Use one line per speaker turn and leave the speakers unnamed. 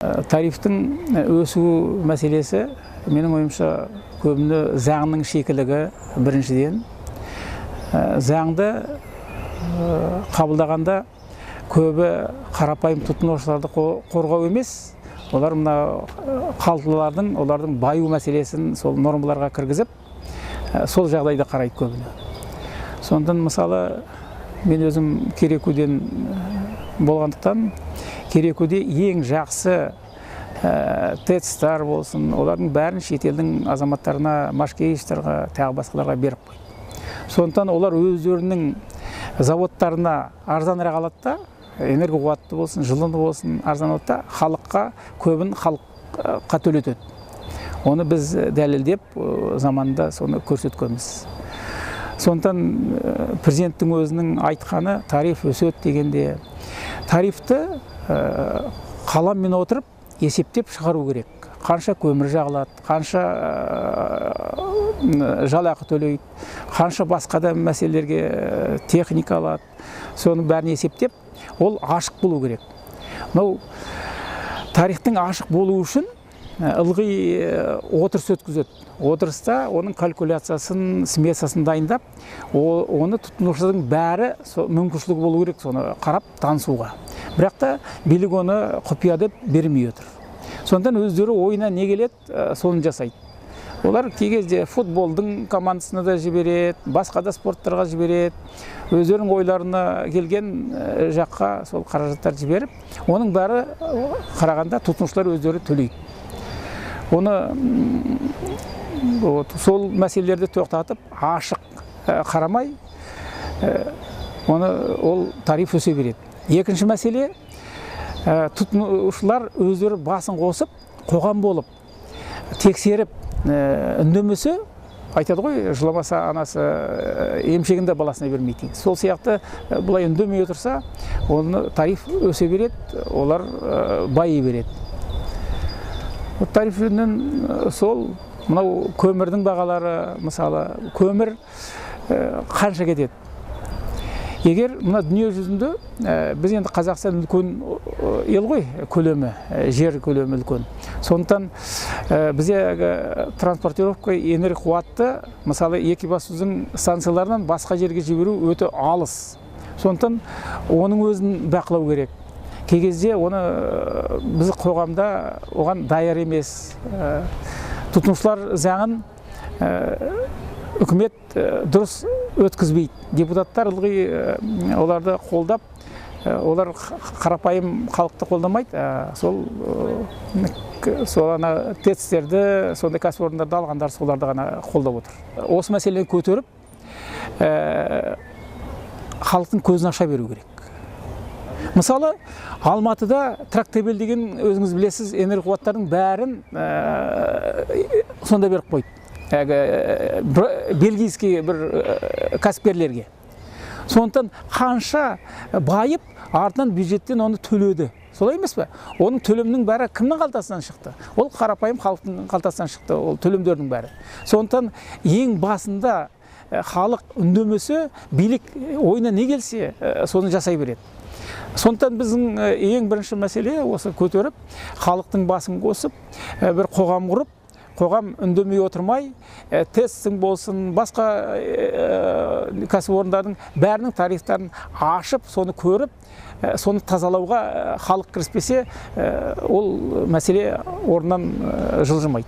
Тарифтің өсу мәселесі менің ойымша көбіне заңның шикілігі біріншіден. Заңды қабылдағанда көбі қарапайым тұтынушыларды қорғау емес, олар мына қалдылардың, олардың баю мәселесін сол нормаларға кіргізіп, сол жағдайда қарайды көбіне. Сондықтан мысалы мен өзім Керекуден болғандықтан, Керекуде ең жақсы ТЭЦ-тар болсын, олардың бәрін шетелдің азаматтарына, машкеевичтарға, тағы басқаларға беріп қойды. Сондықтан олар өздерінің заводтарына арзанырақ алады да, энерго қуатты болсын, жылыны болсын, арзан алады да, халыққа көбін халыққа төлетеді. Оны біз дәлелдеп заманда соны көрсеткенбіз. Сондықтан президенттің өзінің айтқаны тариф өседі дегенде, тарифті қаламмен отырып есептеп шығару керек. Қанша көмір жағылады, қанша жалақы төлейді, қанша басқа да мәселелерге техника алады, соның бәрін есептеп, ол ашық болу керек. Мынау тарихтың ашық болу үшін ылғи отырыс өткізеді. Отырыста оның калькуляциясын, смесасын дайындап, оны тұтынушылардың бәрі мүмкіншілігі болу керек, соны қарап танысуға. Бірақ та билік оны құпия деп бермей отыр. Сондықтан өздері ойына не келеді, соны жасайды. Олар кей кезде футболдың командасына да жібереді, басқа да спорттарға жібереді, өздерінің ойларына келген жаққа сол қаражаттар жіберіп, оның бәрі қарағанда тұтынушылар өздері төлейді. Оны сол мәселелерді тоқтатып, ашық қарамай, ол тариф өсе береді. Екінші мәселе, тұтынушылар өздері басын қосып, қоғам болып, тексеріп, үндемесе, айтады ғой, жыламаса анасы емшегінде баласына бермейді. Сол сияқты бұлай үндемей отырса, оны тариф өсе береді, олар байи береді. Тарифінен сол, мынау көмірдің бағалары, мысалы, көмір қанша кетеді? Егер мына дүние жүзінде біз енді Қазақстан үлкен ел ғой, көлемі, жер көлемі үлкен. Сондықтан бізде транспортировка энерго қуатты, мысалы, екібастұздың станцияларынан басқа жерге жіберу өте алыс. Сондықтан оның өзін бақылау керек. Кей кезде оны біз қоғамда оған даяр емес. Тұтынушылар заңын үкімет дұрыс өткізбейді. Депутаттар ылғи оларды қолдап, олар қарапайым халықты қолдамайды, сол ТЭЦ-терді, сондай кәсіпорындарды алғандар соларды ғана қолдап отыр. Осы мәселені көтеріп, халықтың көзін аша беру керек. Мысалы, Алматыда Трактабел деген өзіңіз білесіз, энерго қуаттардың бәрін сонда беріп қойды. Бельгийский бір кәсіпкерлерге. Сондықтан қанша байып, артынан бюджеттен оны төледі. Солай емес пе? Оның төлемнің бәрі кімнің қалтасынан шықты? Ол қарапайым халықтың қалтасынан шықты, ол төлемдердің бәрі. Сондықтан ең басында халық үндемесе, билік ойына не келсе, соны жасай береді. Сондықтан біздің ең бірінші мәселе осы көтеріп, халықтың басын қосып, бір қоғам құрып, қоғам үндемей отырмай, ТЭЦ-тің болсын, басқа кәсіпорындардың бәрінің тарифтарын ашып, соны көріп, соны тазалауға халық кіріспесе, ол мәселе орнынан жылжымайды.